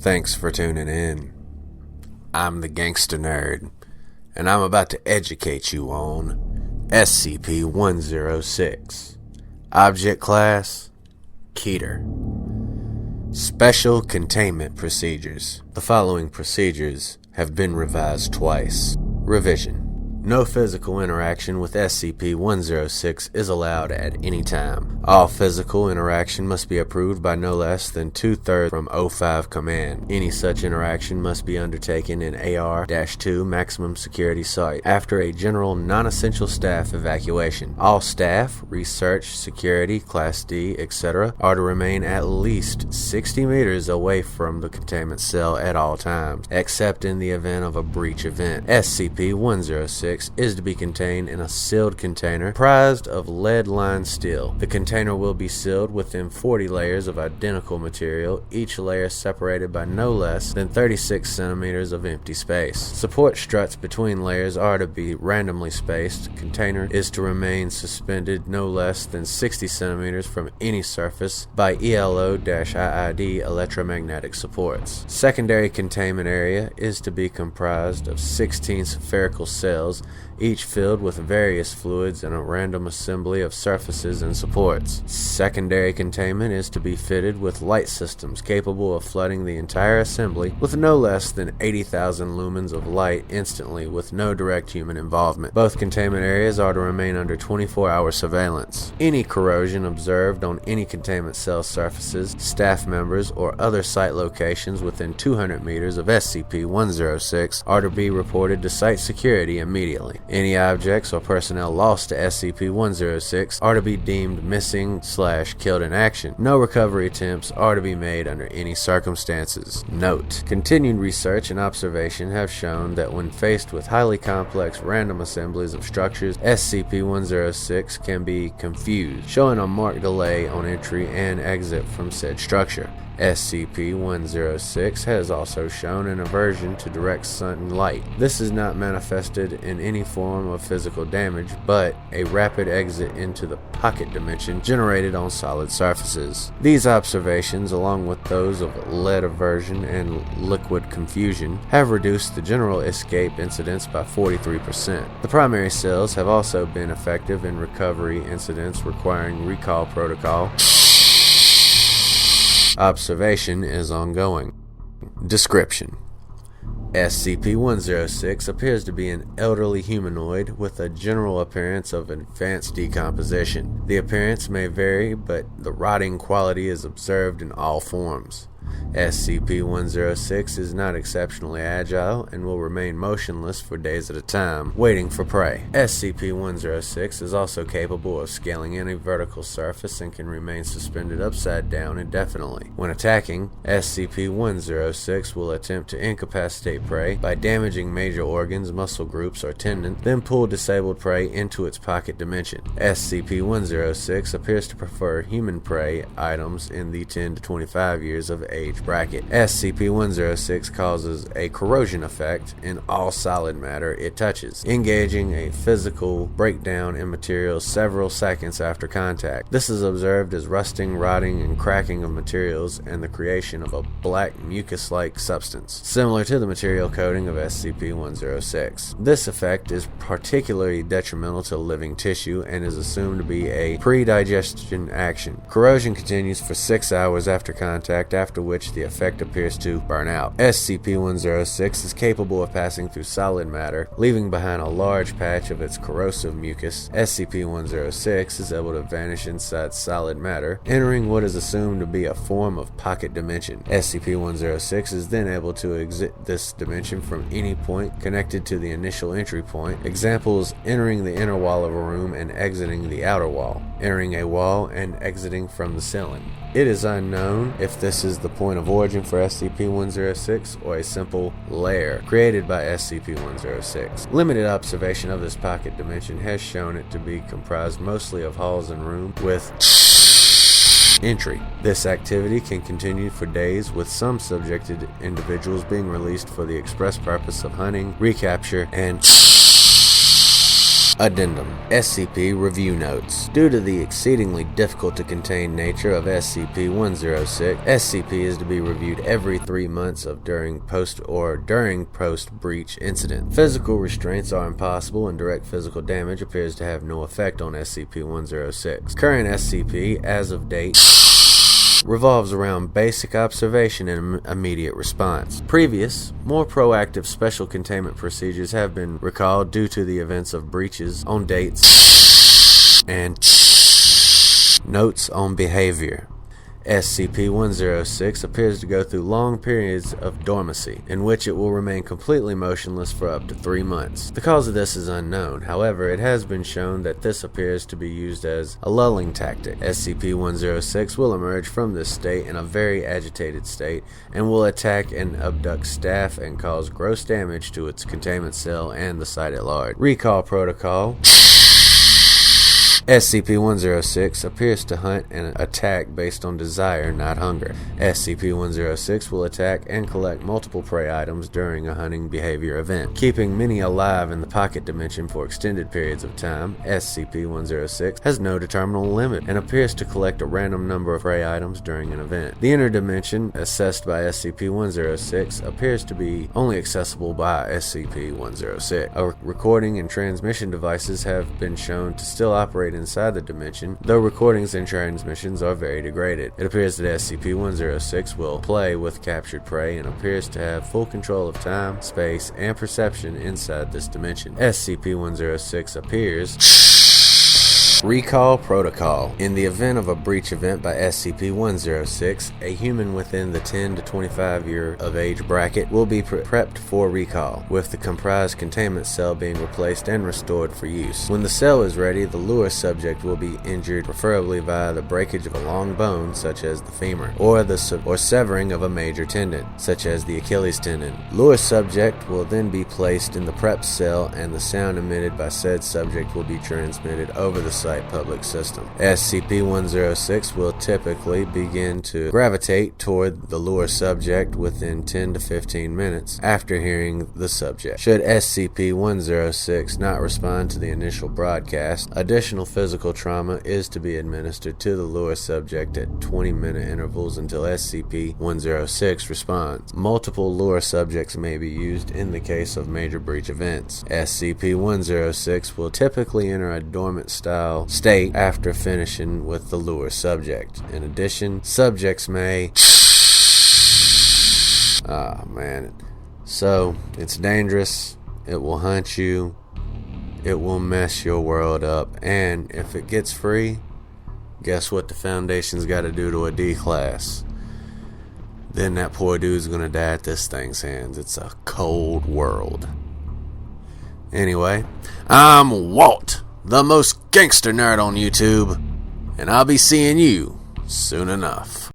Thanks for tuning in. I'm the Gangster Nerd, and I'm about to educate you on SCP-106. Object Class: Keter. Special Containment Procedures. The following procedures have been revised twice. Revision. No physical interaction with SCP-106 is allowed at any time. All physical interaction must be approved by no less than 2/3 from O5 Command. Any such interaction must be undertaken in AR-2 Maximum Security Site after a general non-essential staff evacuation. All staff, research, security, Class D, etc. are to remain at least 60 meters away from the containment cell at all times, except in the event of a breach event. SCP-106 is to be contained in a sealed container comprised of lead-lined steel. The container will be sealed within 40 layers of identical material, each layer separated by no less than 36 centimeters of empty space. Support struts between layers are to be randomly spaced. The container is to remain suspended no less than 60 centimeters from any surface by ELO-IID electromagnetic supports. Secondary containment area is to be comprised of 16 spherical cells, each filled with various fluids and a random assembly of surfaces and supports. Secondary containment is to be fitted with light systems capable of flooding the entire assembly with no less than 80,000 lumens of light instantly with no direct human involvement. Both containment areas are to remain under 24-hour surveillance. Any corrosion observed on any containment cell surfaces, staff members, or other site locations within 200 meters of SCP-106 are to be reported to site security immediately. Any objects or personnel lost to SCP-106 are to be deemed missing/killed in action. No recovery attempts are to be made under any circumstances. Note: continued research and observation have shown that when faced with highly complex random assemblies of structures, SCP-106 can be confused, showing a marked delay on entry and exit from said structure. SCP-106 has also shown an aversion to direct sunlight. This is not manifested in any form of physical damage, but a rapid exit into the pocket dimension generated on solid surfaces. These observations, along with those of lead aversion and liquid confusion, have reduced the general escape incidence by 43%. The primary cells have also been effective in recovery incidents requiring recall protocol. Observation is ongoing. Description: SCP-106 appears to be an elderly humanoid with a general appearance of advanced decomposition. The appearance may vary, but the rotting quality is observed in all forms. SCP-106 is not exceptionally agile and will remain motionless for days at a time, waiting for prey. SCP-106 is also capable of scaling any vertical surface and can remain suspended upside down indefinitely. When attacking, SCP-106 will attempt to incapacitate prey by damaging major organs, muscle groups, or tendons, then pull disabled prey into its pocket dimension. SCP-106 appears to prefer human prey items in the 10 to 25 years of age bracket. SCP-106 causes a corrosion effect in all solid matter it touches, engaging a physical breakdown in materials several seconds after contact. This is observed as rusting, rotting, and cracking of materials and the creation of a black mucus-like substance, similar to the material coating of SCP-106. This effect is particularly detrimental to living tissue and is assumed to be a pre-digestion action. Corrosion continues for 6 hours after contact, after which the effect appears to burn out. SCP-106 is capable of passing through solid matter, leaving behind a large patch of its corrosive mucus. SCP-106 is able to vanish inside solid matter, entering what is assumed to be a form of pocket dimension. SCP-106 is then able to exit this dimension from any point connected to the initial entry point. Examples: entering the inner wall of a room and exiting the outer wall, entering a wall and exiting from the ceiling. It is unknown if this is the point of origin for SCP-106 or a simple lair created by SCP-106. Limited observation of this pocket dimension has shown it to be comprised mostly of halls and rooms with entry. This activity can continue for days, with some subjected individuals being released for the express purpose of hunting, recapture, and Addendum: SCP Review Notes. Due to the exceedingly difficult to contain nature of SCP-106, SCP is to be reviewed every 3 months during post-breach incident. Physical restraints are impossible and direct physical damage appears to have no effect on SCP-106. Current SCP, as of date, revolves around basic observation and immediate response. Previous, more proactive special containment procedures have been recalled due to the events of breaches on dates and notes on behavior. SCP-106 appears to go through long periods of dormancy, in which it will remain completely motionless for up to 3 months. The cause of this is unknown. However, it has been shown that this appears to be used as a lulling tactic. SCP-106 will emerge from this state in a very agitated state and will attack and abduct staff and cause gross damage to its containment cell and the site at large. Recall Protocol: SCP-106 appears to hunt and attack based on desire, not hunger. SCP-106 will attack and collect multiple prey items during a hunting behavior event, keeping many alive in the pocket dimension for extended periods of time. SCP-106 has no determinable limit and appears to collect a random number of prey items during an event. The inner dimension, assessed by SCP-106, appears to be only accessible by SCP-106. Recording and transmission devices have been shown to still operate inside the dimension, though recordings and transmissions are very degraded. It appears that SCP-106 will play with captured prey and appears to have full control of time, space, and perception inside this dimension. SCP-106 appears. Recall Protocol: in the event of a breach event by SCP-106, a human within the 10 to 25 year of age bracket will be prepped for recall, with the comprised containment cell being replaced and restored for use. When the cell is ready, the lure subject will be injured, preferably via the breakage of a long bone, such as the femur, or severing of a major tendon, such as the Achilles tendon. Lure subject will then be placed in the prep cell, and the sound emitted by said subject will be transmitted over the site public system. SCP-106 will typically begin to gravitate toward the lure subject within 10 to 15 minutes after hearing the subject. Should SCP-106 not respond to the initial broadcast, additional physical trauma is to be administered to the lure subject at 20-minute intervals until SCP-106 responds. Multiple lure subjects may be used in the case of major breach events. SCP-106 will typically enter a dormant style state after finishing with the lure subject. In addition, subjects may... So, it's dangerous, it will hunt you, it will mess your world up, and if it gets free, guess what the Foundation's got to do to a D-class? Then that poor dude's gonna die at this thing's hands. It's a cold world. Anyway, I'm Walt, the most gangster nerd on YouTube, and I'll be seeing you soon enough.